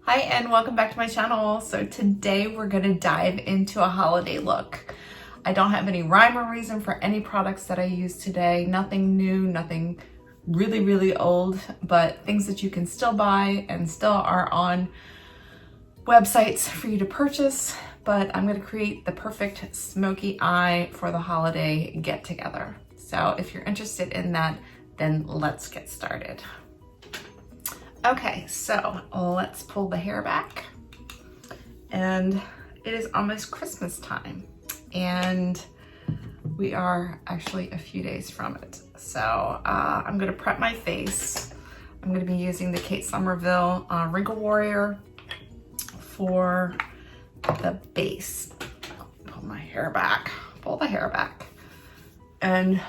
Hi and welcome back to my channel. So today we're going to dive into a holiday look. I don't have any rhyme or reason for any products that I use today. Nothing new, nothing really old, but things that you can still buy and still are on websites for you to purchase. But I'm going to create the perfect smoky eye for the holiday get together. So if you're interested in that, then let's get started. Okay, so let's pull the hair back. And it is almost Christmas time, and we are actually a few days from it. So I'm gonna prep my face. I'm gonna be using the Kate Sommerville Wrinkle Warrior for the base. Pull my hair back, pull the hair back. And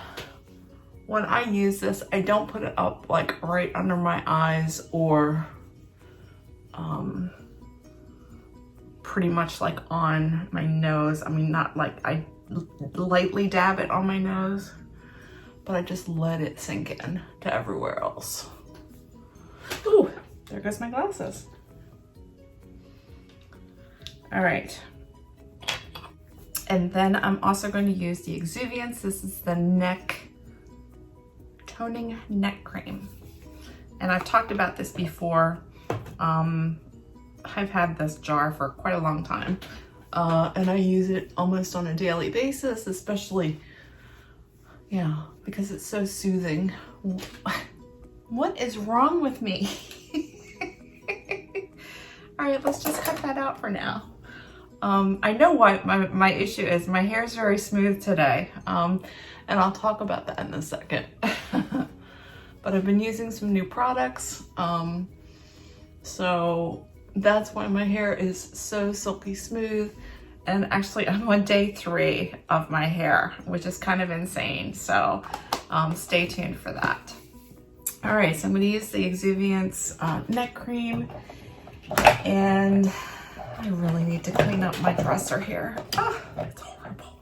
when I use this, I don't put it up like right under my eyes or pretty much like on my nose. I mean, not like I lightly dab it on my nose, but I just let it sink in to everywhere else. Ooh, there goes my glasses. All right. And then I'm also going to use the Exuvience. This is the toning neck cream, and I've talked about this before. I've had this jar for quite a long time, and I use it almost on a daily basis, especially because it's so soothing. What is wrong with me? All right, let's just cut that out for now. I know what my issue is. My hair is very smooth today, and I'll talk about that in a second. But I've been using some new products, so that's why my hair is so silky smooth. And actually I'm on day 3 of my hair, which is kind of insane. So stay tuned for that. All right, so I'm gonna use the Exuviance neck cream, and I really need to clean up my dresser here. Ah, it's horrible.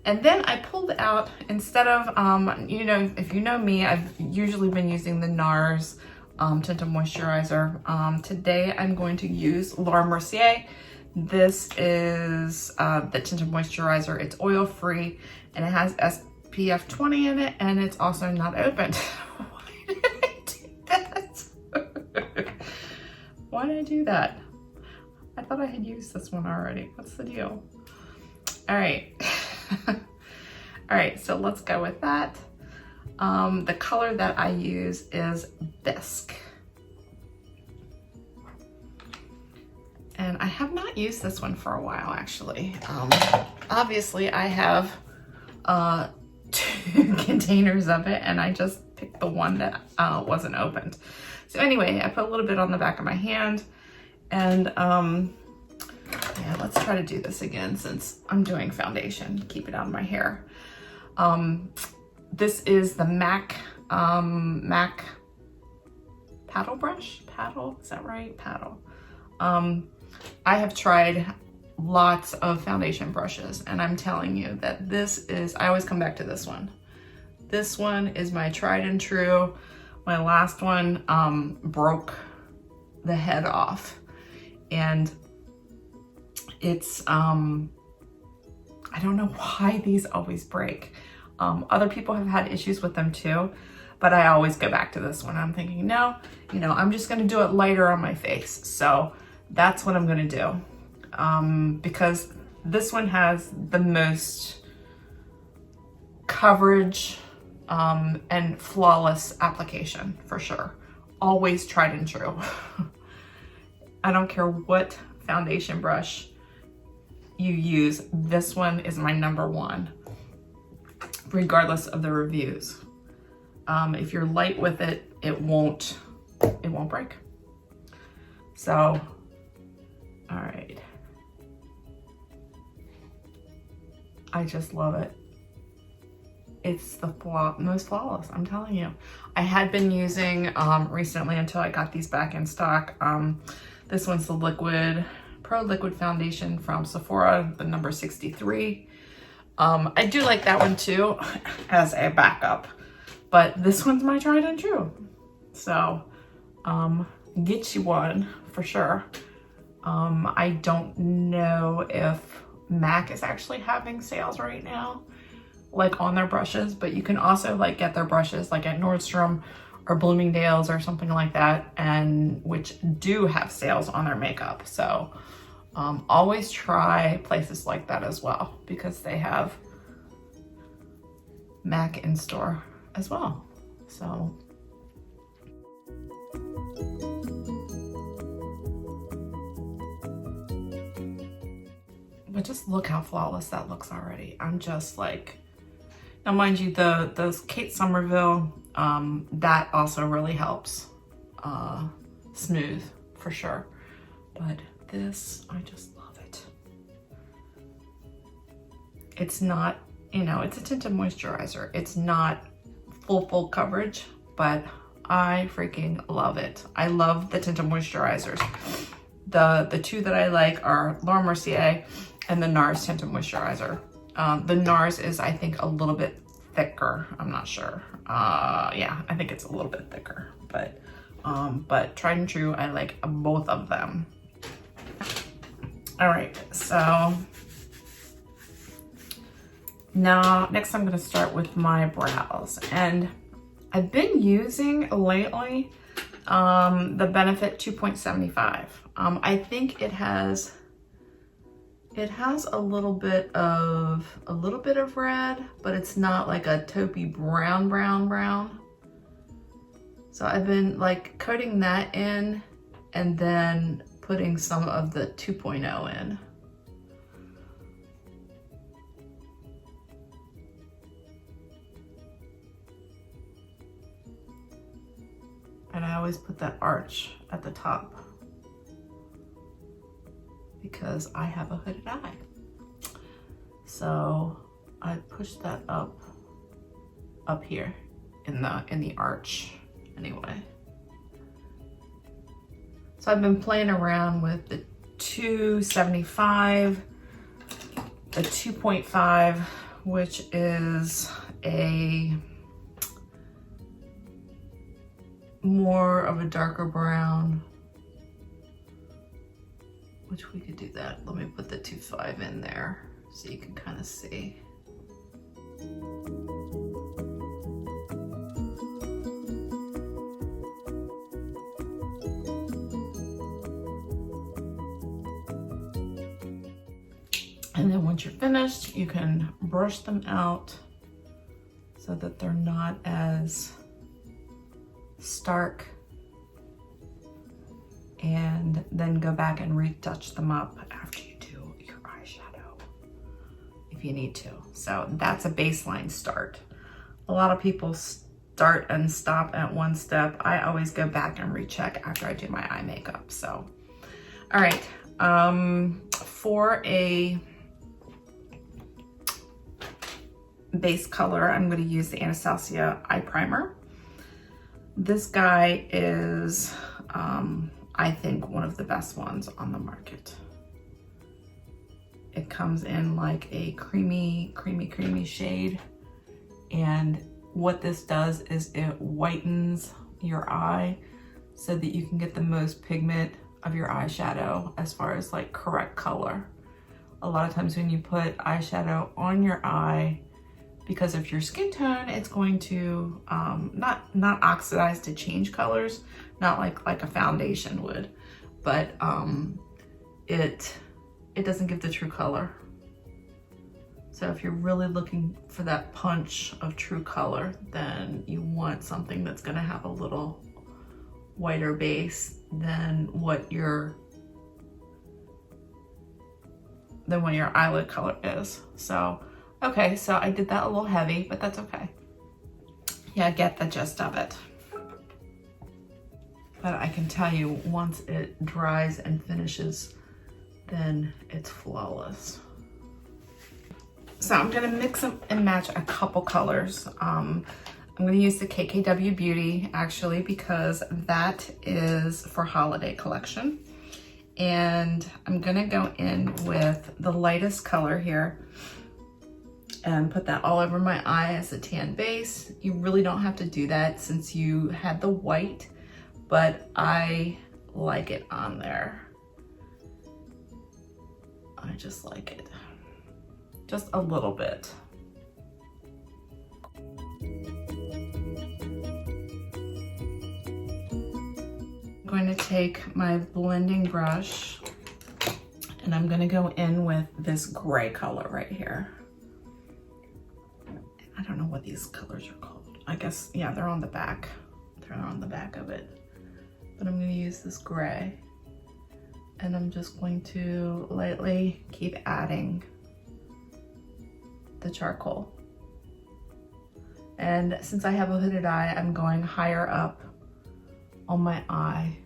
And then I pulled out, instead of, if you know me, I've usually been using the NARS Tinted Moisturizer. Today I'm going to use Laura Mercier. This is the Tinted Moisturizer. It's oil-free, and it has SPF 20 in it, and it's also not opened. Why did I do that? Why did I do that? I thought I had used this one already. What's the deal? All right. All right, so let's go with that. The color that I use is Bisque. And I have not used this one for a while, actually. Obviously, I have 2 containers of it, and I just picked the one that wasn't opened. So anyway, I put a little bit on the back of my hand, and yeah, let's try to do this again since I'm doing foundation. Keep it out of my hair. This is the MAC paddle brush. Paddle, is that right? Paddle. I have tried lots of foundation brushes, and I'm telling you that this is, I always come back to this one. This one is my tried and true. My last one broke the head off, and it's, I don't know why these always break. Other people have had issues with them too, but I always go back to this one. I'm thinking, no, I'm just gonna do it lighter on my face. So that's what I'm gonna do. Because this one has the most coverage and flawless application for sure. Always tried and true. I don't care what foundation brush you use, this one is my #1, regardless of the reviews. If you're light with it, it won't break. So, all right. I just love it. It's the most flawless, I'm telling you. I had been using recently, until I got these back in stock. This one's the Pro Liquid Foundation from Sephora, the number 63. I do like that one too as a backup, but this one's my tried and true. So get you one for sure. I don't know if MAC is actually having sales right now, like on their brushes, but you can also like get their brushes like at Nordstrom or Bloomingdale's or something like that, and which do have sales on their makeup. So always try places like that as well, because they have MAC in store as well. So but just look how flawless that looks already. I'm just like, now mind you, those Kate Sommerville, that also really helps smooth for sure. But this, I just love it. It's not, you know, it's a tinted moisturizer. It's not full coverage, but I freaking love it. I love the tinted moisturizers. The two that I like are Laura Mercier and the NARS Tinted Moisturizer. The NARS is, I think, a little bit thicker. I'm not sure. Yeah, I think it's a little bit thicker, but tried and true, I like both of them. All right, so now next I'm gonna start with my brows, and I've been using lately the Benefit 2.75. I think it has a little bit of red, but it's not like a taupey brown. So I've been like coating that in and then putting some of the 2.0 in. And I always put that arch at the top because I have a hooded eye. So I push that up here in the arch anyway. So I've been playing around with the 2.75, the 2.5, which is a more of a darker brown, which we could do that. Let me put the 2.5 in there so you can kind of see. And then once you're finished, you can brush them out so that they're not as stark, and then go back and retouch them up after you do your eyeshadow if you need to. So that's a baseline start. A lot of people start and stop at one step. I always go back and recheck after I do my eye makeup. So all right, for a base color, I'm going to use the Anastasia Eye Primer. This guy is, I think, one of the best ones on the market. It comes in like a creamy shade. And what this does is it whitens your eye so that you can get the most pigment of your eyeshadow as far as like correct color. A lot of times when you put eyeshadow on your eye, because of your skin tone, it's going to not oxidize to change colors, not like a foundation would, but it doesn't give the true color. So if you're really looking for that punch of true color, then you want something that's gonna have a little whiter base than what your eyelid color is. So okay, so I did that a little heavy, but that's okay. Yeah, I get the gist of it. But I can tell you, once it dries and finishes, then it's flawless. So I'm gonna mix and match a couple colors. I'm gonna use the KKW Beauty actually, because that is for holiday collection. And I'm gonna go in with the lightest color here and put that all over my eye as a tan base. You really don't have to do that since you had the white, but I like it on there. I just like it. Just a little bit. I'm going to take my blending brush and I'm going to go in with this gray color right here. I don't know what these colors are called. I guess, yeah, they're on the back. They're on the back of it. But I'm going to use this gray. And I'm just going to lightly keep adding the charcoal. And since I have a hooded eye, I'm going higher up on my eye.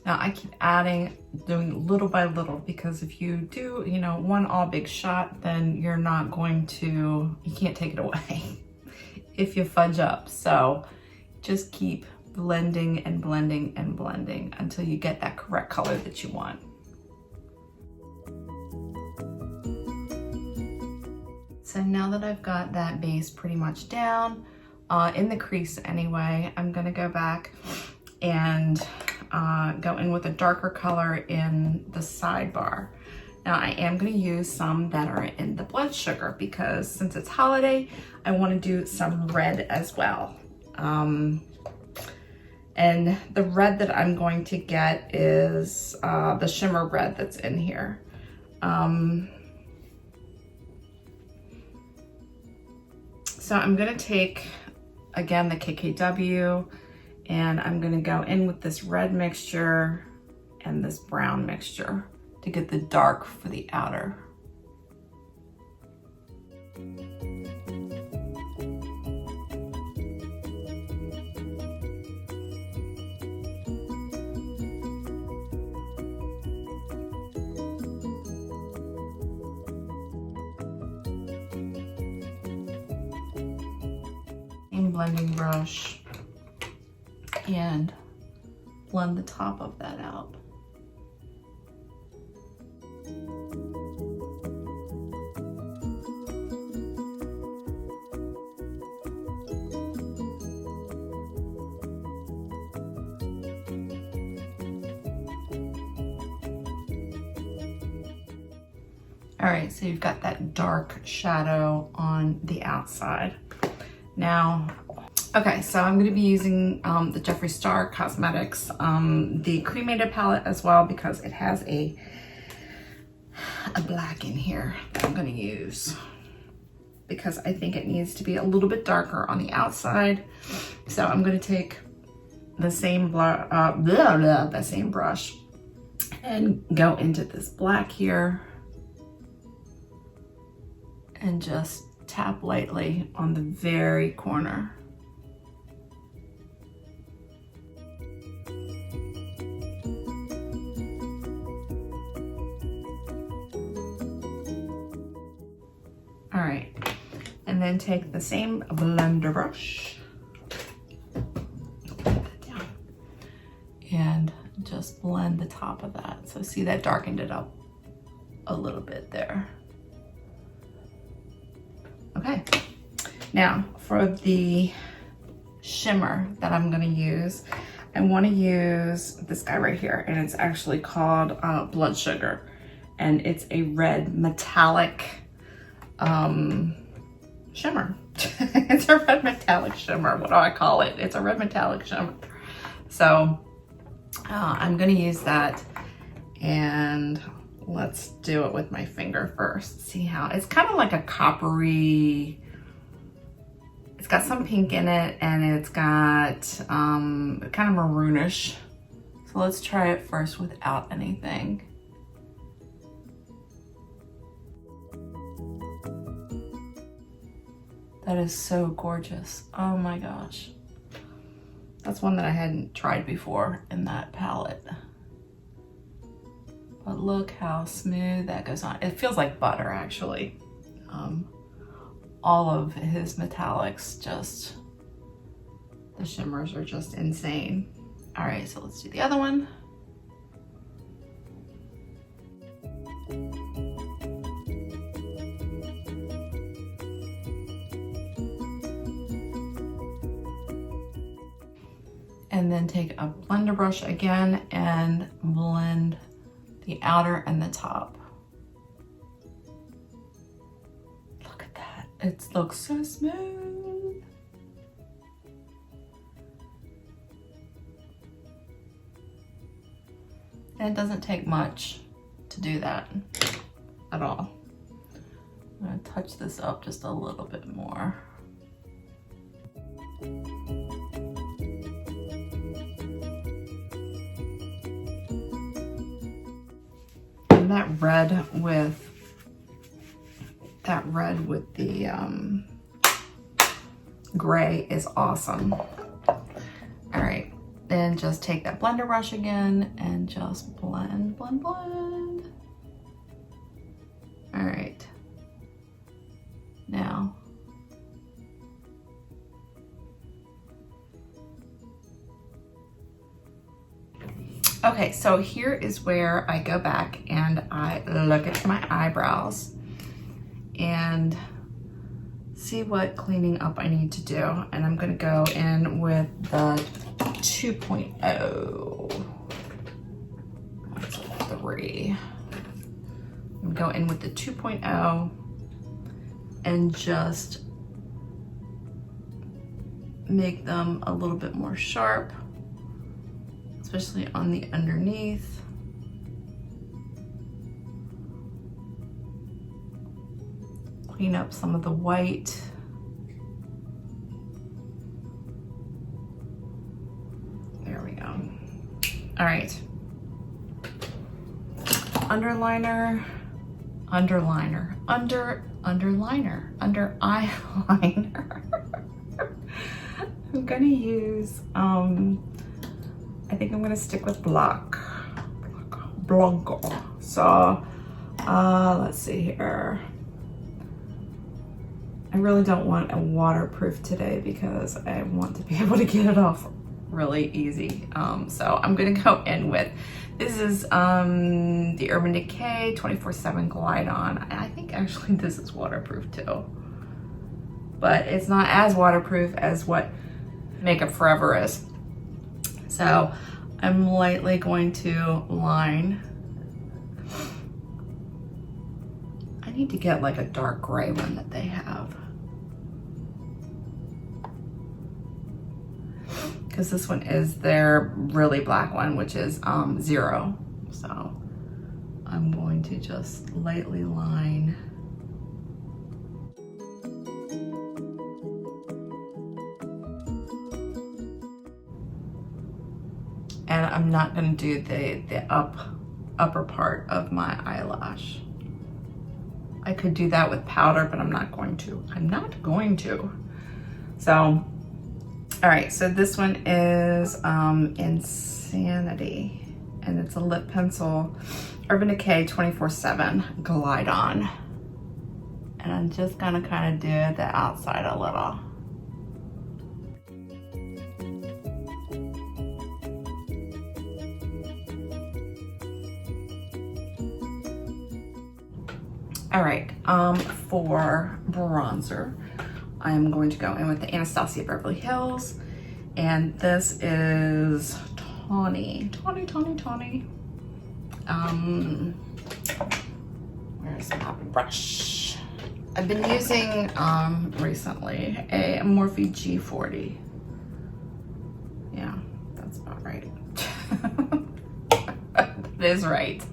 Now I keep adding, doing little by little, because if you do, you know, one all big shot, then you're not going to, you can't take it away if you fudge up. So just keep blending and blending and blending until you get that correct color that you want. So now that I've got that base pretty much down, in the crease anyway, I'm gonna go back and go in with a darker color in the sidebar. Now I am going to use some that are in the blood sugar because since it's holiday, I want to do some red as well. And the red that I'm going to get is the shimmer red that's in here. So I'm going to take, again, the KKW, and I'm gonna go in with this red mixture and this brown mixture to get the dark for the outer. And blending brush. And blend the top of that out. All right, so you've got that dark shadow on the outside. Now, okay, so I'm going to be using the Jeffree Star Cosmetics, the Cremated palette as well, because it has a black in here that I'm going to use because I think it needs to be a little bit darker on the outside. So I'm going to take the same the same brush and go into this black here and just tap lightly on the very corner. All right, and then take the same blender brush, put that down, and just blend the top of that. So see, that darkened it up a little bit there. Okay, now for the shimmer that I'm gonna use, I wanna use this guy right here, and it's actually called Blood Sugar, and it's a red metallic shimmer. It's a red metallic shimmer. What do I call it? It's a red metallic shimmer. So I'm gonna use that, and let's do it with my finger first. See how it's kind of like a coppery, it's got some pink in it, and it's got kind of maroonish. So let's try it first without anything. That is so gorgeous. Oh my gosh. That's one that I hadn't tried before in that palette. But look how smooth that goes on. It feels like butter, actually. All of his metallics, just, the shimmers are just insane. All right, so let's do the other one. And then take a blender brush again and blend the outer and the top. Look at that, it looks so smooth. And it doesn't take much to do that at all. I'm gonna touch this up just a little bit more. And that red with the gray is awesome. All right, then just take that blender brush again and just blend, blend, blend. All right, now okay, so here is where I go back and I look at my eyebrows and see what cleaning up I need to do. And I'm gonna go in with the 2.0. That's 3. I'm gonna go in with the 2.0 and just make them a little bit more sharp, especially on the underneath. Clean up some of the white. There we go. All right. Underliner, under eyeliner. I'm gonna use, I think I'm gonna stick with Blanco. So, let's see here. I really don't want a waterproof today because I want to be able to get it off really easy. So I'm gonna go in with, this is the Urban Decay 24/7 Glide On. And I think actually this is waterproof too. But it's not as waterproof as what Makeup Forever is. So I'm lightly going to line. I need to get like a dark gray one that they have. Because this one is their really black one, which is 0. So I'm going to just lightly line. And I'm not going to do the upper part of my eyelash. I could do that with powder, but I'm not going to. So, all right, so this one is Insanity, and it's a lip pencil, Urban Decay 24/7 Glide On. And I'm just gonna kind of do the outside a little. All right, for bronzer, I'm going to go in with the Anastasia Beverly Hills, and this is Tawny. Where's my brush? I've been using recently a Morphe G40. Yeah, that's about right. It is right.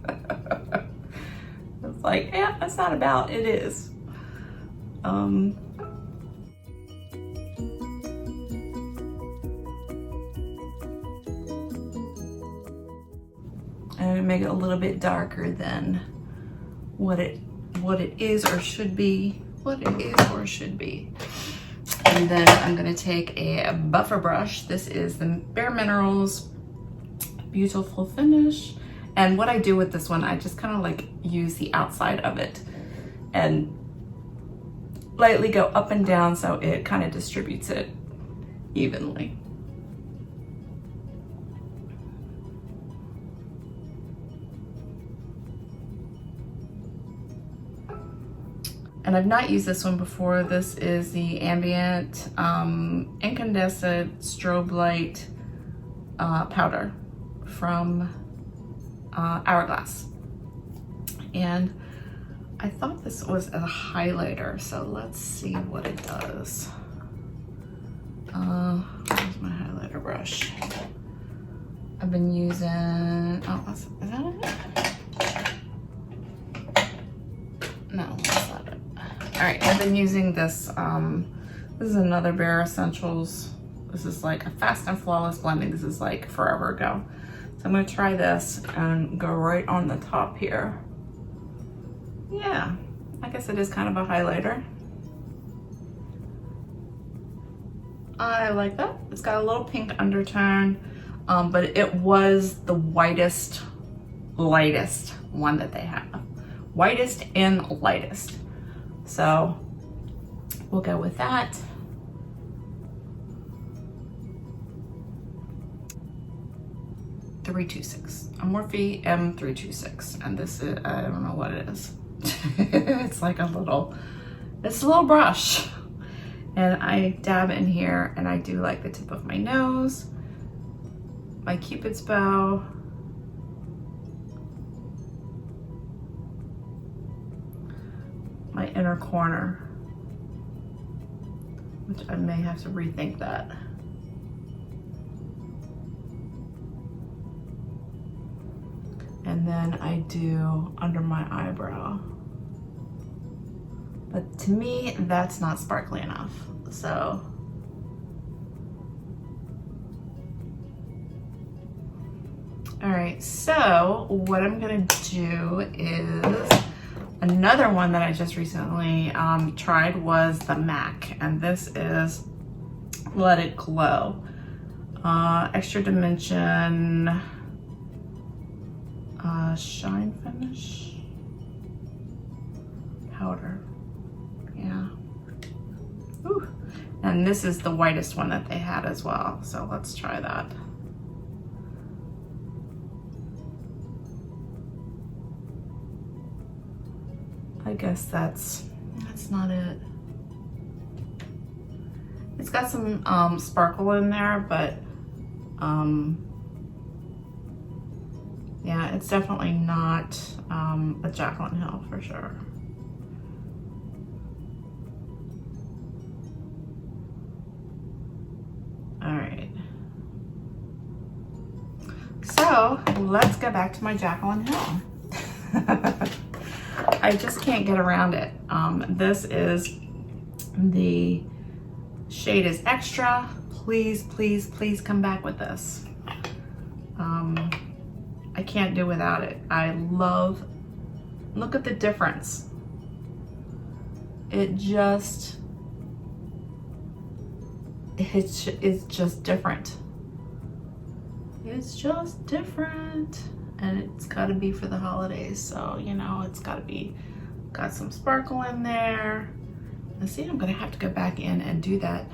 It's like, yeah, that's not about, it is. And make it a little bit darker than what it is or should be. And then I'm gonna take a buffer brush. This is the Bare Minerals Beautiful Finish. And what I do with this one, I just kind of like use the outside of it and lightly go up and down so it kind of distributes it evenly. And I've not used this one before. This is the Ambient Incandescent Strobe Light Powder from Hourglass. And I thought this was a highlighter, so let's see what it does. Where's my highlighter brush? I've been using, oh, is that it? No, that's not it. All right, I've been using this. This is another Bare Essentials. This is like a fast and flawless blending. This is like forever ago. So I'm gonna try this and go right on the top here. Yeah, I guess it is kind of a highlighter. I like that. It's got a little pink undertone, but it was the lightest one that they have. Whitest and lightest. So we'll go with that. .326, a Morphe M326, and this is, I don't know what it is. It's like a little brush. And I dab in here, and I do like the tip of my nose, my Cupid's bow, my inner corner, which I may have to rethink that. And then I do under my eyebrow. But to me, that's not sparkly enough, so. All right, so what I'm gonna do is, another one that I just recently tried was the MAC, and this is Let It Glow. Extra Dimension Shine Finish Powder. Yeah. Ooh. And this is the whitest one that they had as well. So let's try that. I guess that's not it. It's got some sparkle in there, but yeah, it's definitely not a Jacquelyn Hill for sure. All right. So let's go back to my Jacquelyn Hill. I just can't get around it. This is the shade is Extra. Please, please, please come back with this. I can't do without it. I love, look at the difference. It's just different. It's just different. And it's gotta be for the holidays. So, you know, it's gotta be, got some sparkle in there. And see, I'm gonna have to go back in and do that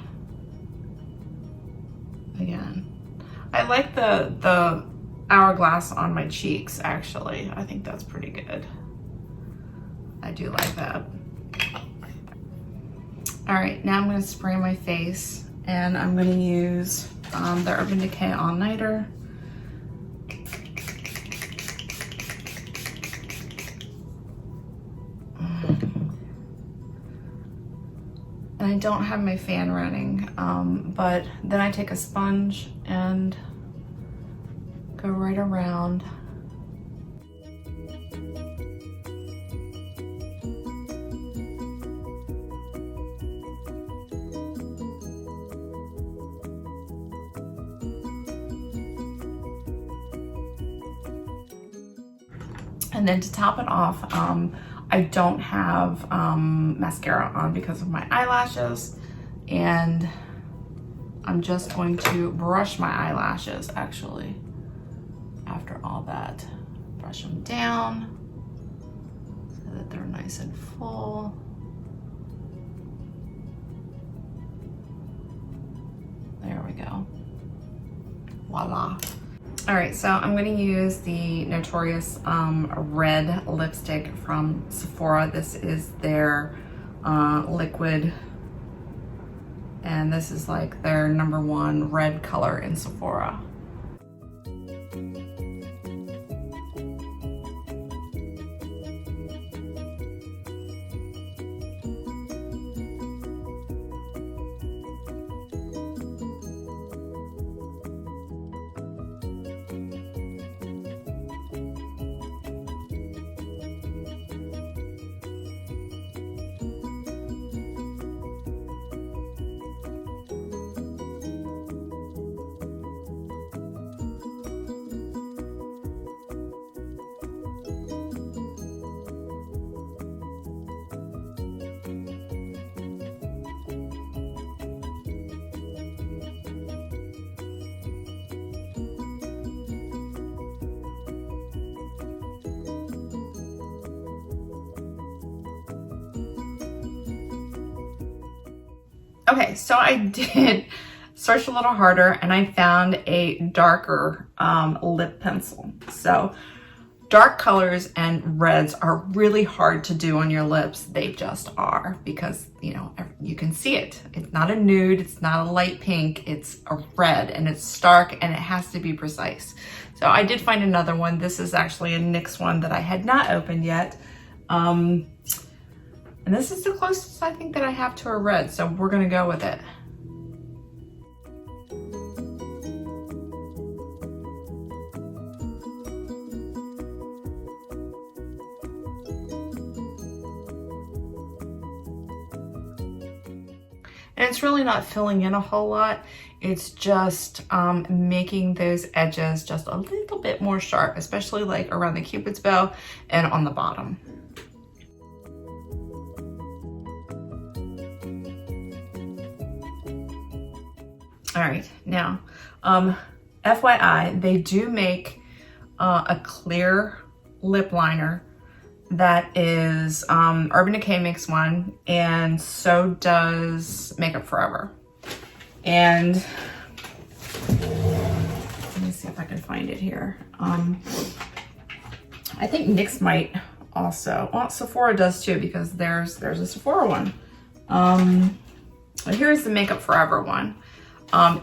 again. I like the Hourglass on my cheeks, actually. I think that's pretty good. I do like that. All right, now I'm gonna spray my face, and I'm gonna use the Urban Decay All Nighter. And I don't have my fan running, but then I take a sponge and go right around. And then to top it off, I don't have mascara on because of my eyelashes, and I'm just going to brush my eyelashes actually after all that. Brush them down so that they're nice and full. There we go. Voila. All right, so I'm gonna use the Notorious red lipstick from Sephora. This is their liquid. And this is like their #1 red color in Sephora. Okay, so I did search a little harder and I found a darker lip pencil. So dark colors and reds are really hard to do on your lips. They just are, because you know, you can see it. It's not a nude, it's not a light pink, it's a red, and it's stark, and it has to be precise. So I did find another one. This is actually a NYX one that I had not opened yet. And this is the closest I think that I have to a red, so we're gonna go with it. And it's really not filling in a whole lot. It's just making those edges just a little bit more sharp, especially like around the Cupid's bow and on the bottom. All right, now, FYI, they do make a clear lip liner that is, Urban Decay makes one, and so does Makeup Forever. And let me see if I can find it here. I think NYX might also, well, Sephora does too, because there's a Sephora one. But here's the Makeup Forever one.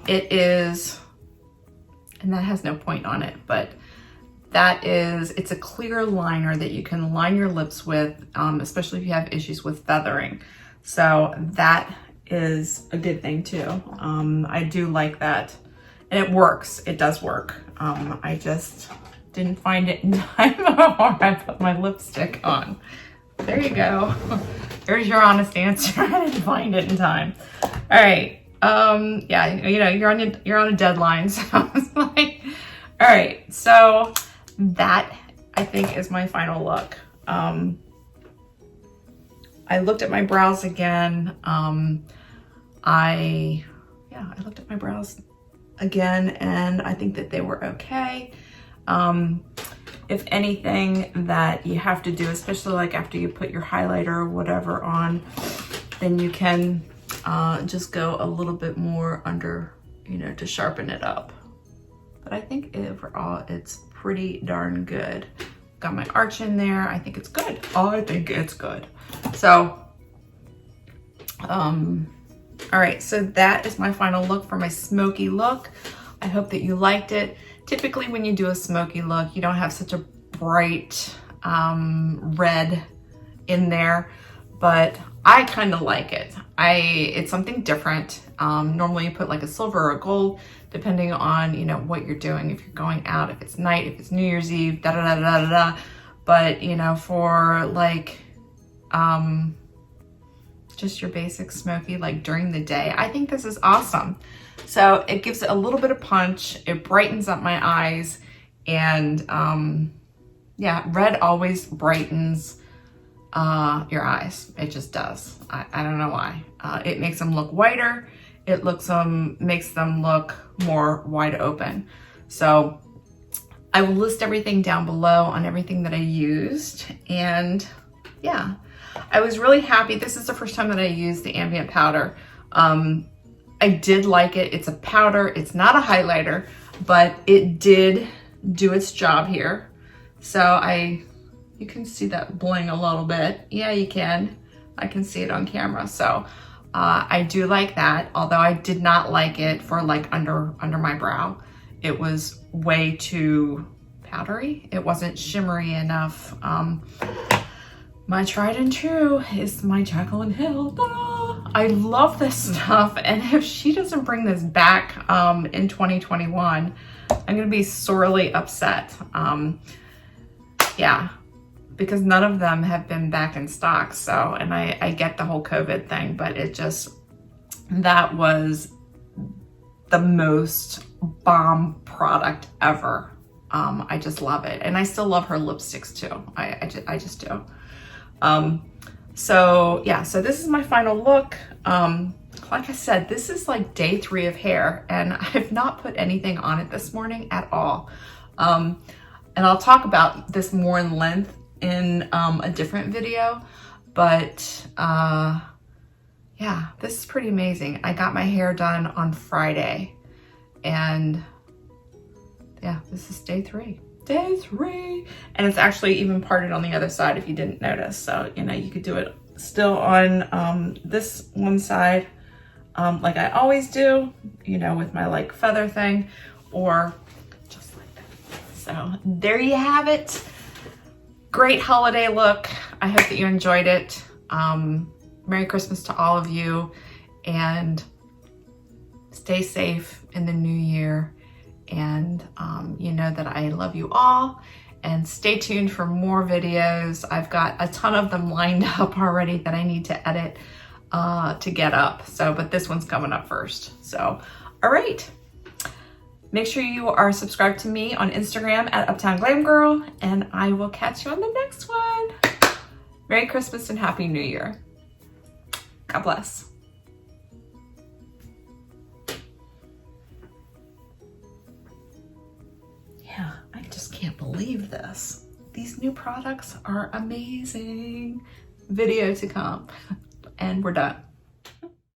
It is, and that has no point on it, but it's a clear liner that you can line your lips with, especially if you have issues with feathering. So that is a good thing too. I do like that, and it works. It does work. I just didn't find it in time before I put my lipstick on. There you go. There's your honest answer. I didn't find it in time. All right. Yeah, you know, you're on a deadline, so it's like, all right, so that I think is my final look. I looked at my brows again. I looked at my brows again, and I think that they were okay. If anything that you have to do, especially like after you put your highlighter or whatever on, then you can just go a little bit more under, you know, to sharpen it up. But I think overall it's pretty darn good. Got my arch in there. I think it's good. I think it's good. So, all right, so that is my final look for my smoky look. I hope that you liked it. Typically when you do a smoky look, you don't have such a bright red in there, but I kind of like it. It's something different. Normally you put like a silver or a gold, depending on, you know, what you're doing. If you're going out, if it's night, if it's New Year's Eve, da da da da da da. But you know, for like just your basic smoky, like during the day, I think this is awesome. So it gives it a little bit of punch. It brightens up my eyes, and yeah, red always brightens your eyes. It just does. I don't know why. It makes them look whiter. It makes them look more wide open. So I will list everything down below on everything that I used. And yeah, I was really happy. This is the first time that I used the Ambient Powder. I did like it. It's a powder. It's not a highlighter, but it did do its job here. So you can see that bling a little bit. Yeah, you can. I can see it on camera. So I do like that, although I did not like it for like under my brow. It was way too powdery. It wasn't shimmery enough. My tried and true is my Jacquelyn Hill. Ta-da! I love this stuff, and if she doesn't bring this back in 2021, I'm gonna be sorely upset. Yeah, because none of them have been back in stock. So, and I get the whole COVID thing, but it just, that was the most bomb product ever. I just love it. And I still love her lipsticks too. I just do. So yeah, so this is my final look. Like I said, this is like day 3 of hair, and I've not put anything on it this morning at all. And I'll talk about this more in length in a different video, but yeah, this is pretty amazing. I got my hair done on Friday, and yeah, this is day 3. Day 3. And it's actually even parted on the other side if you didn't notice. So, you know, you could do it still on this one side, like I always do, you know, with my like feather thing, or just like that. So there you have it. Great holiday look. I hope that you enjoyed it. Merry Christmas to all of you, and stay safe in the new year. And you know that I love you all, and stay tuned for more videos. I've got a ton of them lined up already that I need to edit to get up. So, but this one's coming up first. So, all right. Make sure you are subscribed to me on Instagram at Uptown Glam Girl, and I will catch you on the next one. Merry Christmas and Happy New Year. God bless. Yeah, I just can't believe this. These new products are amazing. Video to come, and we're done.